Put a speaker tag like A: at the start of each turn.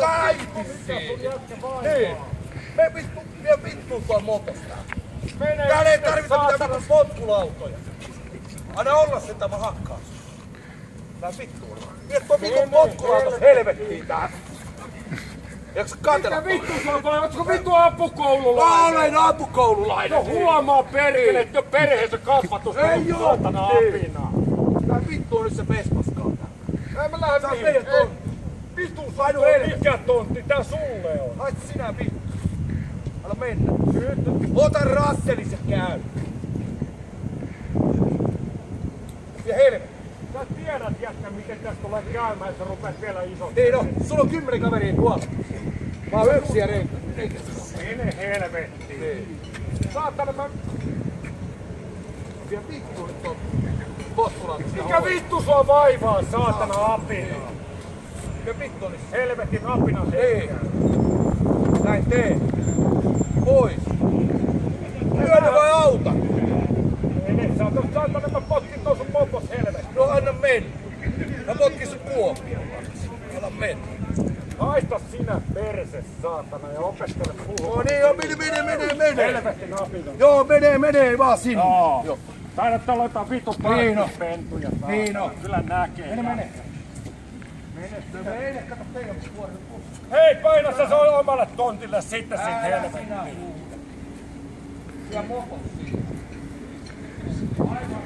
A: kaikki siinä. Niin. Me vittu tuon motosta. Täällä ei tarvita mitään vittu potkulautoja. Anna olla se tämä hakkaa. Tää vittu on. Miet tuon vittu potkulautos helvettiin tää. Eiks katella?
B: Mikä vittu se on? Ootko vittu appukoululainen?
A: Olen appukoululainen.
B: No huomaa perkele, että on perheessä kasvatus.
A: Ei oo!
B: Saatana apinaa.
A: Tää vittu on nyt se vespaskaan tää.
B: Ei mä lähde
A: Sä meidän tontti.
B: Vittu sainu helvetti. Mikä tontti? Tää sulle on.
A: Hait sinä vittu. Älä mennä. Ota rasselis ja käy. Ja helvetti.
B: Sä tiedät jätkä miten tästä tulee käymään, että sä rupeat vielä isot.
A: Niin no, sulla on 10 kaveria tuolla. Mä oon yksiä reikästä.
B: Mene helvettiin.
A: Niin.
B: Saatana mä...
A: Vielä vittu nyt on potkulautosta.
B: Mikä vittu sua vaivaa, saatana apinaa?
A: Mikä vittu oli se?
B: Helvetin apina se.
A: Niin. Näin tee. Pois. Myönnä vai auta?
B: Mene, saatana mä potkin tuon sun moppos helvettiin.
A: No anna mennä. Mä potkin sun kuopioon. Anna mennä.
B: Haista sinä perse, saatana, ja opettele puhua.
A: No niin, joo, mene.
B: Helvetin apina.
A: Joo, menee vaan sinne.
B: Joo. Taidat olla jotain vittu parkkipentuja.
A: Niin on.
B: Kyllä näkee.
A: Mene. Kato teidän puolelle.
B: Hei, paina sä se omalle tontille sitten siitä helvettiin.
A: Ja mokot siinä. Aivan.